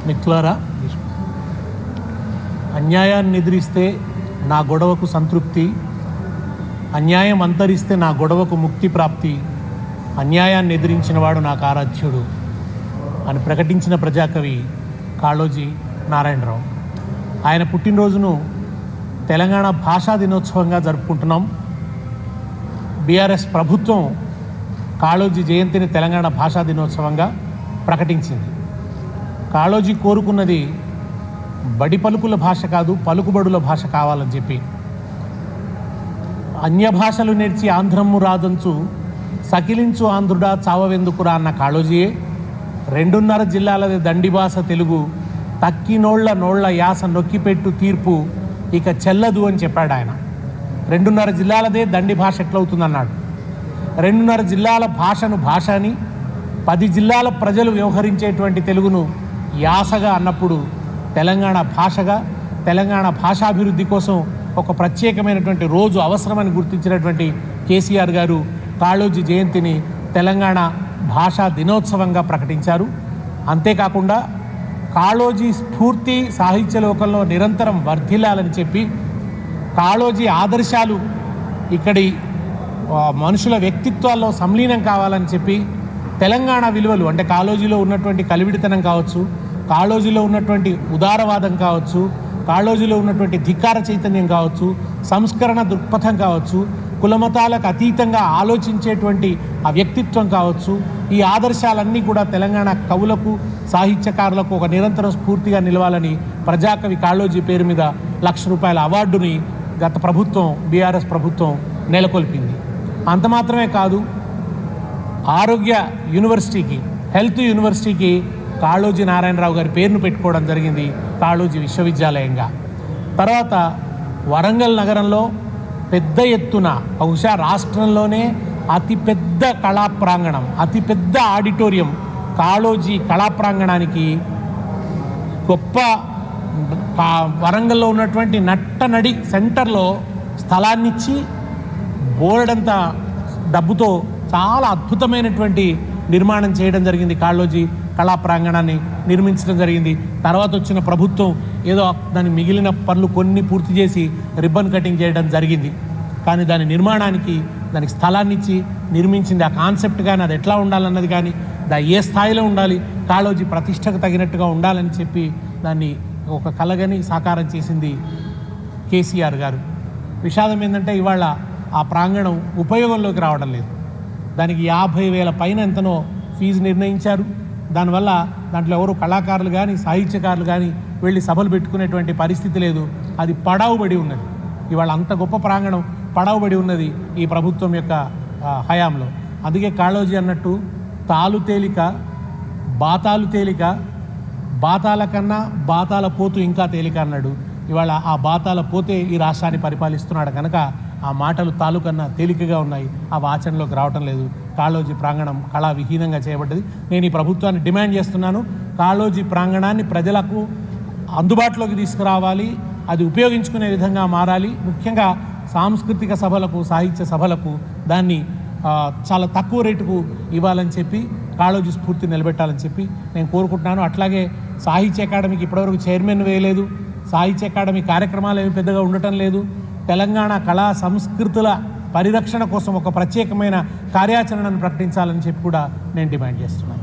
మిత్రులారా, అన్యాయాన్ని ఎదిరిస్తే నా గొడవకు సంతృప్తి, అన్యాయం అంతరిస్తే నా గొడవకు ముక్తి ప్రాప్తి, అన్యాయాన్ని ఎదిరించిన వాడు నాకు ఆరాధ్యుడు అని ప్రకటించిన ప్రజాకవి కాళోజీ నారాయణరావు. ఆయన పుట్టినరోజును తెలంగాణ భాషా దినోత్సవంగా జరుపుకుంటున్నాం. బీఆర్ఎస్ ప్రభుత్వం కాళోజీ జయంతిని తెలంగాణ భాషా దినోత్సవంగా ప్రకటించింది. కాళోజీ కోరుకున్నది బడి పలుకుల భాష కాదు, పలుకుబడుల భాష కావాలని చెప్పి. అన్య భాషలు నేర్చి ఆంధ్రమ్ము రాదంచు, సకిలించు ఆంధ్రుడా చావవెందుకురా అన్న కాళోజీయే 2.5 జిల్లాలది దండి భాష తెలుగు, తక్కినోళ్ల యాస నొక్కిపెట్టు తీర్పు ఇక చెల్లదు అని చెప్పాడు ఆయన. 2.5 జిల్లాలదే దండి భాష ఎట్లవుతుందన్నాడు. 2.5 జిల్లాల భాషను భాష అని, 10 జిల్లాల ప్రజలు వ్యవహరించేటువంటి తెలుగును యాసగా అన్నప్పుడు తెలంగాణ భాషగా, తెలంగాణ భాషాభివృద్ధి కోసం ఒక ప్రత్యేకమైనటువంటి రోజు అవసరమని గుర్తించినటువంటి కేసీఆర్ గారు కాళోజీ జయంతిని తెలంగాణ భాషా దినోత్సవంగా ప్రకటించారు. అంతేకాకుండా కాళోజీ స్ఫూర్తి సాహిత్య లోకంలో నిరంతరం వర్ధిల్లాలని చెప్పి, కాళోజీ ఆదర్శాలు ఇక్కడి మనుషుల వ్యక్తిత్వాల్లో సంలీనం కావాలని చెప్పి, తెలంగాణ విలువలు అంటే కాళోజీలో ఉన్నటువంటి కలివిడితనం కావచ్చు, కాళోజీలో ఉన్నటువంటి ఉదారవాదం కావచ్చు, కాళోజీలో ఉన్నటువంటి ధిక్కార చైతన్యం కావచ్చు, సంస్కరణ దృక్పథం కావచ్చు, కులమతాలకు అతీతంగా ఆలోచించేటువంటి ఆ వ్యక్తిత్వం కావచ్చు, ఈ ఆదర్శాలన్నీ కూడా తెలంగాణ కవులకు, సాహిత్యకారులకు ఒక నిరంతరం స్ఫూర్తిగా నిలవాలని ప్రజాకవి కాళోజీ పేరు మీద ₹1,00,000 అవార్డుని గత ప్రభుత్వం, బీఆర్ఎస్ ప్రభుత్వం నెలకొల్పింది. అంత మాత్రమే కాదు, ఆరోగ్య యూనివర్సిటీకి, హెల్త్ యూనివర్సిటీకి కాళోజీ నారాయణరావు గారి పేరును పెట్టుకోవడం జరిగింది, కాళోజీ విశ్వవిద్యాలయంగా. తర్వాత వరంగల్ నగరంలో పెద్ద ఎత్తున, బహుశా రాష్ట్రంలోనే అతిపెద్ద కళా ప్రాంగణం, అతిపెద్ద ఆడిటోరియం కాళోజీ కళా ప్రాంగణానికి గొప్ప వరంగల్లో ఉన్నటువంటి నట్టనడి సెంటర్లో స్థలాన్నిచ్చి బోర్డంత డబ్బుతో చాలా అద్భుతమైనటువంటి నిర్మాణం చేయడం జరిగింది. కాళోజీ కళా ప్రాంగణాన్ని నిర్మించడం జరిగింది. తర్వాత వచ్చిన ప్రభుత్వం ఏదో దాని మిగిలిన పనులు కొన్ని పూర్తి చేసి రిబ్బన్ కటింగ్ చేయడం జరిగింది. కానీ దాని నిర్మాణానికి దానికి స్థలాన్ని ఇచ్చి నిర్మించింది. ఆ కాన్సెప్ట్ కానీ, అది ఎట్లా ఉండాలన్నది కానీ, ఏ స్థాయిలో ఉండాలి, కాళోజీ ప్రతిష్టకు తగినట్టుగా ఉండాలని చెప్పి దాన్ని ఒక కలగని సాకారం చేసింది కేసీఆర్ గారు. విషాదం ఏంటంటే ఇవాళ ఆ ప్రాంగణం ఉపయోగంలోకి రావడం లేదు. దానికి 50,000 పైన ఎంతనో ఫీజు నిర్ణయించారు. దానివల్ల దాంట్లో ఎవరు కళాకారులు కానీ, సాహిత్యకారులు కానీ వెళ్ళి సభలు పెట్టుకునేటువంటి పరిస్థితి లేదు. అది పడావుబడి ఉన్నది. ఇవాళ అంత గొప్ప ప్రాంగణం పడావుబడి ఉన్నది ఈ ప్రభుత్వం యొక్క హయాంలో. అందుకే కాళోజీ అన్నట్టు తాలు తేలిక, బాతాలు తేలిక, బాతాల కన్నా బాతాల పోతు ఇంకా తేలిక అన్నాడు. ఇవాళ ఆ బాతాల పోతే ఈ రాష్ట్రాన్ని పరిపాలిస్తున్నాడు కనుక ఆ మాటలు తాలు కన్నా తేలికగా ఉన్నాయి, ఆ ఆచరణలోకి రావటం లేదు. కాళోజీ ప్రాంగణం కళా విహీనంగా చేయబడ్డది. నేను ఈ ప్రభుత్వాన్ని డిమాండ్ చేస్తున్నాను, కాళోజీ ప్రాంగణాన్ని ప్రజలకు అందుబాటులోకి తీసుకురావాలి, అది ఉపయోగించుకునే విధంగా మారాలి. ముఖ్యంగా సాంస్కృతిక సభలకు, సాహిత్య సభలకు దాన్ని చాలా తక్కువ రేటుకు ఇవ్వాలని చెప్పి, కాళోజీ స్ఫూర్తి నిలబెట్టాలని చెప్పి నేను కోరుకుంటున్నాను. అట్లాగే సాహిత్య అకాడమీకి ఇప్పటివరకు చైర్మన్ వేయలేదు, సాహిత్య అకాడమీ కార్యక్రమాలు ఏమి పెద్దగా ఉండటం లేదు. తెలంగాణ కళా సంస్కృతుల పరిరక్షణ కోసం ఒక ప్రత్యేకమైన కార్యాచరణను ప్రకటించాలని చెప్పి కూడా నేను డిమాండ్ చేస్తున్నాను.